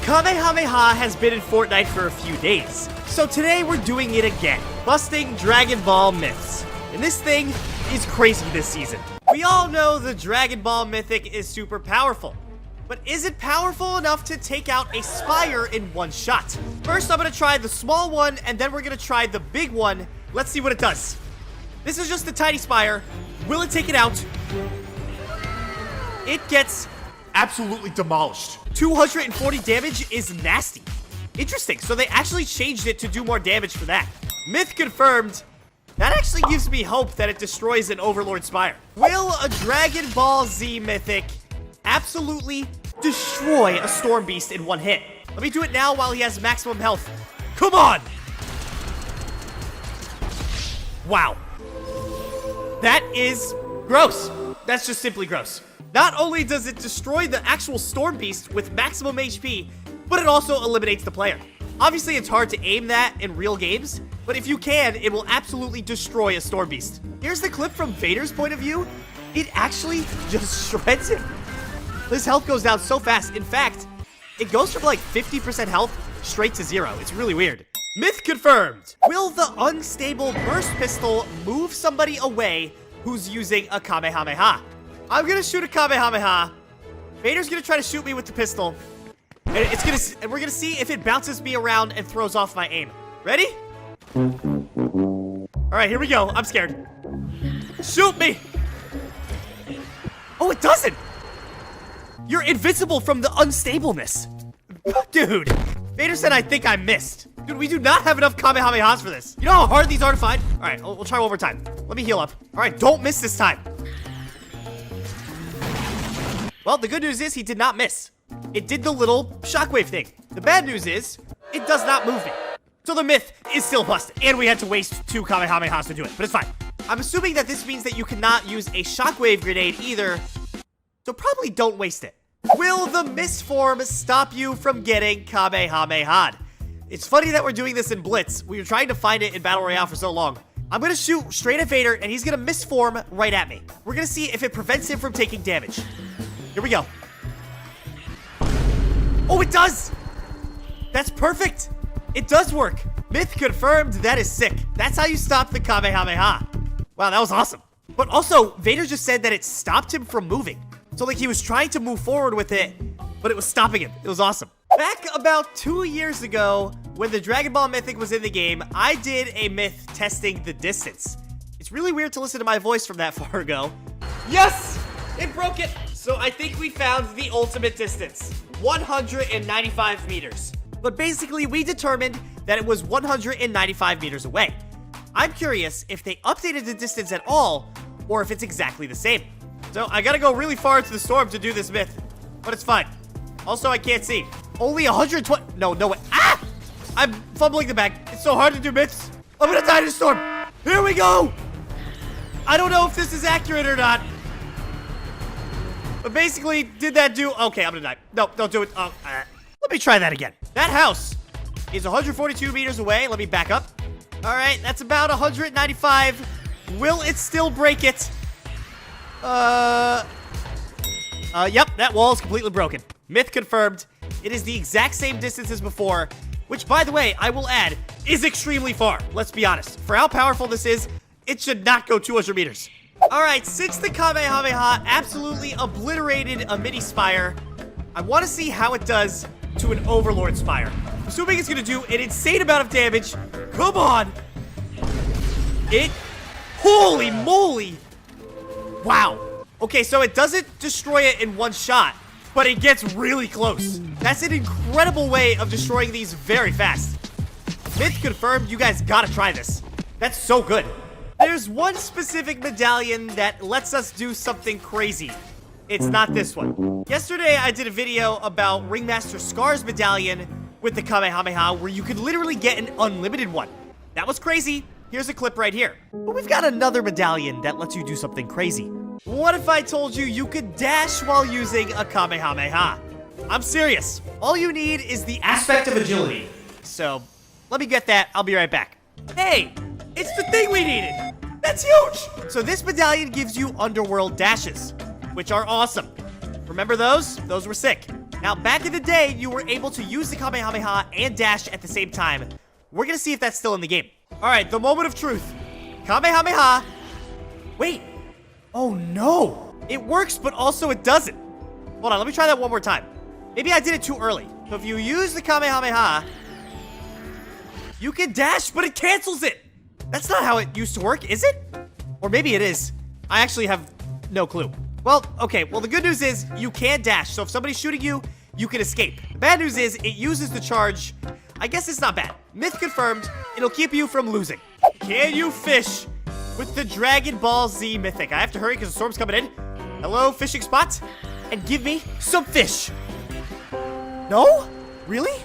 Kamehameha has been in Fortnite for a few days, so today we're doing it again, busting Dragon Ball myths. And this thing is crazy this season. We all know the Dragon Ball Mythic is super powerful, but is it powerful enough to take out a Spire in one shot? First, I'm gonna try the small one, and then we're gonna try the big one. Let's see what it does. This is just the tiny Spire. Will it take it out? It gets absolutely demolished. 240 damage is nasty. Interesting, so they actually changed it to do more damage for that. Myth confirmed. That actually gives me hope that it destroys an Overlord Spire. Will a Dragon Ball Z Mythic absolutely destroy a Storm Beast in one hit? Let me do it now while he has maximum health. Come on! Wow. That is gross. That's just simply gross. Not only does it destroy the actual Storm Beast with maximum HP, but it also eliminates the player. Obviously, it's hard to aim that in real games, but if you can, it will absolutely destroy a Storm Beast. Here's the clip from Vader's point of view. It actually just shreds him. His health goes down so fast. In fact, it goes from like 50% health straight to 0. It's really weird. Myth confirmed. Will the unstable burst pistol move somebody away who's using a Kamehameha? I'm gonna shoot a Kamehameha. Vader's gonna try to shoot me with the pistol. And we're gonna see if it bounces me around and throws off my aim. Ready? Alright, here we go. I'm scared. Shoot me! Oh, it doesn't! You're invincible from the unstableness. Dude, Vader said I think I missed. Dude, we do not have enough Kamehamehas for this. You know how hard these are to find? Alright, we'll try one more time. Let me heal up. Alright, don't miss this time. Well, the good news is he did not miss. It did the little shockwave thing. The bad news is, it does not move me. So the myth is still busted, and we had to waste 2 Kamehamehas to do it, but it's fine. I'm assuming that this means that you cannot use a shockwave grenade either, so probably don't waste it. Will the misform stop you from getting Kamehameha'd? It's funny that we're doing this in Blitz. We were trying to find it in Battle Royale for so long. I'm gonna shoot straight at Vader, and he's gonna misform right at me. We're gonna see if it prevents him from taking damage. Here we go. Oh, it does! That's perfect! It does work. Myth confirmed. That is sick. That's how you stop the Kamehameha. Wow, that was awesome. But also, Vader just said that it stopped him from moving. So, like, he was trying to move forward with it, but it was stopping him. It was awesome. Back about 2 years ago, when the Dragon Ball Mythic was in the game, I did a myth testing the distance. It's really weird to listen to my voice from that far ago. Yes! It broke it! So I think we found the ultimate distance. 195 meters. But basically, we determined that it was 195 meters away. I'm curious if they updated the distance at all, or if it's exactly the same. So I gotta go really far into the storm to do this myth, but it's fine. Also, I can't see. Only 120, no way. Ah! I'm fumbling the bag. It's so hard to do myths. I'm gonna die in the storm. Here we go. I don't know if this is accurate or not. But basically, did that do... Okay, I'm gonna die. No, don't do it. Oh, let me try that again. That house is 142 meters away. Let me back up. All right, that's about 195. Will it still break it? Yep, that wall is completely broken. Myth confirmed. It is the exact same distance as before, which, by the way, I will add, is extremely far. Let's be honest. For how powerful this is, it should not go 200 meters. Alright, since the Kamehameha absolutely obliterated a mini Spire, I want to see how it does to an Overlord Spire. Assuming it's going to do an insane amount of damage. Come on! Holy moly! Wow. Okay, so it doesn't destroy it in one shot, but it gets really close. That's an incredible way of destroying these very fast. Myth confirmed. You guys gotta try this. That's so good. There's one specific medallion that lets us do something crazy. It's not this one. Yesterday, I did a video about Ringmaster Scar's medallion with the Kamehameha, where you could literally get an unlimited one. That was crazy. Here's a clip right here. But we've got another medallion that lets you do something crazy. What if I told you you could dash while using a Kamehameha? I'm serious. All you need is the aspect of agility. So, let me get that. I'll be right back. Hey! It's the thing we needed! That's huge! So this medallion gives you underworld dashes, which are awesome. Remember those? Those were sick. Now, back in the day, you were able to use the Kamehameha and dash at the same time. We're gonna see if that's still in the game. All right, the moment of truth. Kamehameha. Wait. Oh, no. It works, but also it doesn't. Hold on, let me try that one more time. Maybe I did it too early. So if you use the Kamehameha, you can dash, but it cancels it. That's not how it used to work, is it? Or maybe it is. I actually have no clue. Well, okay, well, the good news is you can dash. So if somebody's shooting you, you can escape. The bad news is it uses the charge. I guess it's not bad. Myth confirmed, it'll keep you from losing. Can you fish with the Dragon Ball Z Mythic? I have to hurry because the storm's coming in. Hello, fishing spot? And give me some fish. No? Really?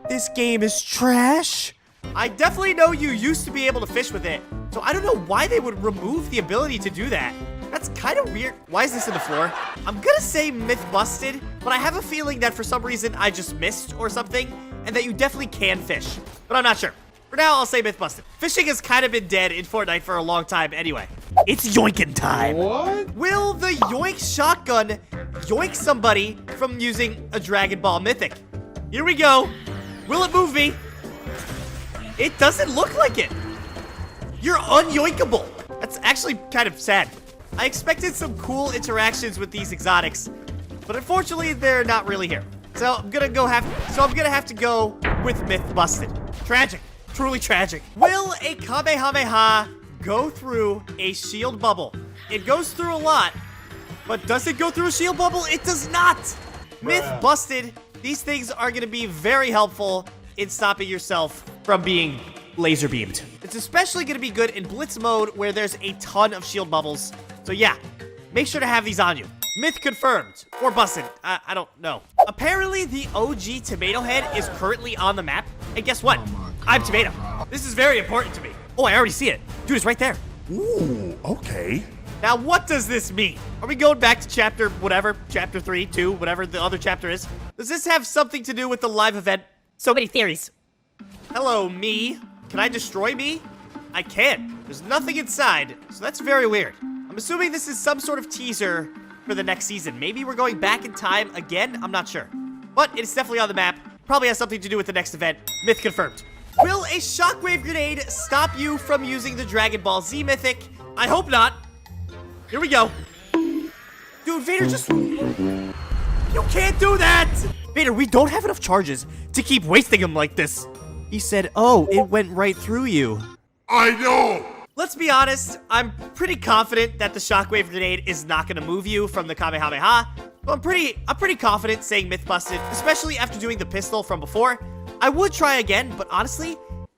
This game is trash. I definitely know you used to be able to fish with it, so I don't know why they would remove the ability to do that. That's kind of weird. Why is this in the floor? I'm gonna say myth busted, but I have a feeling that for some reason I just missed or something, and that you definitely can fish, but I'm not sure. For now, I'll say myth busted. Fishing has kind of been dead in Fortnite for a long time anyway. It's yoinking time. What? Will the yoink shotgun yoink somebody from using a Dragon Ball Mythic? Here we go. Will it move me? It doesn't look like it. You're unyoinkable. That's actually kind of sad. I expected some cool interactions with these exotics, but unfortunately, they're not really here. So I'm gonna have to go with myth busted. Tragic. Truly tragic. Will a Kamehameha go through a shield bubble? It goes through a lot, but does it go through a shield bubble? It does not. Myth busted. These things are gonna be very helpful in stopping yourself from being laser beamed. It's especially gonna be good in blitz mode where there's a ton of shield bubbles. So yeah, make sure to have these on you. Myth confirmed. Or busted. I don't know. Apparently, the OG Tomato Head is currently on the map. And guess what? I'm Tomato. This is very important to me. Oh, I already see it. Dude, it's right there. Ooh, okay. Now, what does this mean? Are we going back to chapter whatever? Chapter 3, 2, whatever the other chapter is? Does this have something to do with the live event? So many theories. Hello, me. Can I destroy me? I can. There's nothing inside, so that's very weird. I'm assuming this is some sort of teaser for the next season. Maybe we're going back in time again? I'm not sure. But it's definitely on the map. Probably has something to do with the next event. Myth confirmed. Will a shockwave grenade stop you from using the Dragon Ball Z Mythic? I hope not. Here we go. Dude, Vader just... You can't do that! Vader, we don't have enough charges to keep wasting them like this. He said, oh, it went right through you. I know! Let's be honest, I'm pretty confident that the shockwave grenade is not gonna move you from the Kamehameha. But I'm pretty confident saying myth busted, especially after doing the pistol from before. I would try again, but honestly,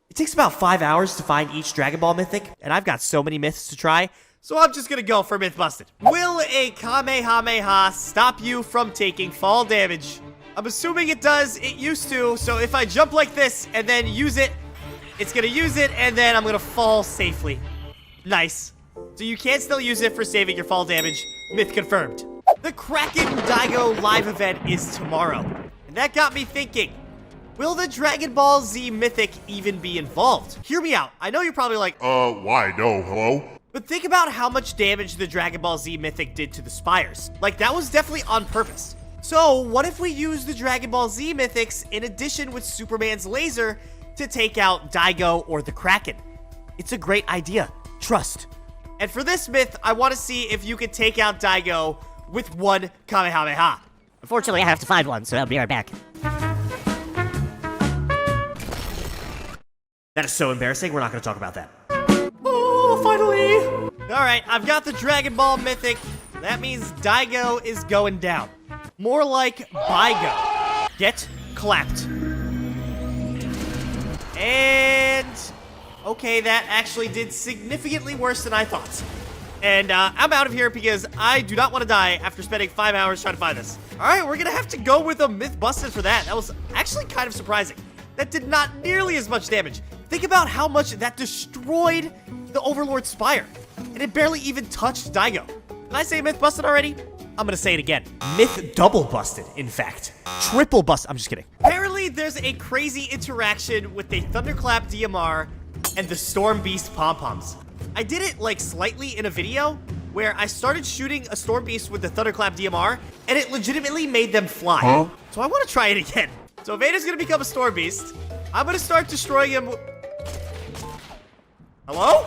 it takes about 5 hours to find each Dragon Ball Mythic, and I've got so many myths to try, so I'm just gonna go for myth busted. Will a Kamehameha stop you from taking fall damage? I'm assuming it does. It used to, so if I jump like this and then use it, it's gonna use it, and then I'm gonna fall safely. Nice. So you can still use it for saving your fall damage. Myth confirmed. The Kraken Daigo live event is tomorrow, and that got me thinking. Will the Dragon Ball Z Mythic even be involved? Hear me out. I know you're probably like, why no, hello? but think about how much damage the Dragon Ball Z Mythic did to the spires. Like, that was definitely on purpose. So, what if we use the Dragon Ball Z Mythics in addition with Superman's laser to take out Daigo or the Kraken? It's a great idea. Trust. And for this myth, I want to see if you can take out Daigo with one Kamehameha. Unfortunately, I have to find one, so I'll be right back. That is so embarrassing. We're not going to talk about that. Oh, finally. All right, I've got the Dragon Ball Mythic. That means Daigo is going down. More like Bygo. Get clapped. And... okay, that actually did significantly worse than I thought. And I'm out of here because I do not want to die after spending 5 hours trying to find this. All right, we're going to have to go with a myth busted for that. That was actually kind of surprising. That did not nearly as much damage. Think about how much that destroyed the Overlord Spire. And it barely even touched Daigo. Did I say myth busted already? I'm gonna say it again. Myth double busted, in fact. Triple busted. I'm just kidding. Apparently, there's a crazy interaction with the Thunderclap DMR and the Storm Beast pom-poms. I did it, like, slightly in a video where I started shooting a Storm Beast with the Thunderclap DMR, and it legitimately made them fly. Huh? So I want to try it again. So Vader's gonna become a Storm Beast. I'm gonna start destroying him. Hello?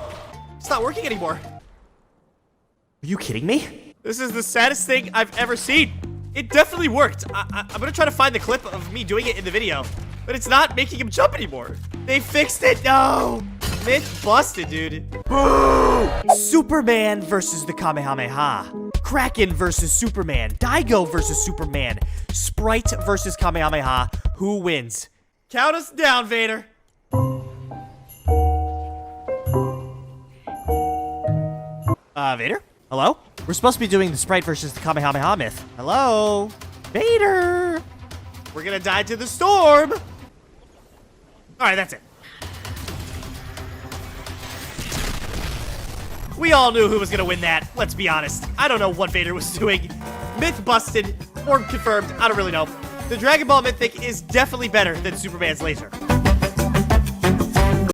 It's not working anymore. Are you kidding me? This is the saddest thing I've ever seen. It definitely worked. I'm gonna try to find the clip of me doing it in the video, but it's not making him jump anymore. They fixed it. No. Myth busted, dude. Superman versus the Kamehameha. Kraken versus Superman. Daigo versus Superman. Sprite versus Kamehameha. Who wins? Count us down, Vader. Vader? Hello? We're supposed to be doing the Sprite versus the Kamehameha myth. Hello? Vader! We're gonna die to the storm! Alright, that's it. We all knew who was gonna win that, let's be honest. I don't know what Vader was doing. Myth busted, or confirmed, I don't really know. The Dragon Ball Mythic is definitely better than Superman's laser.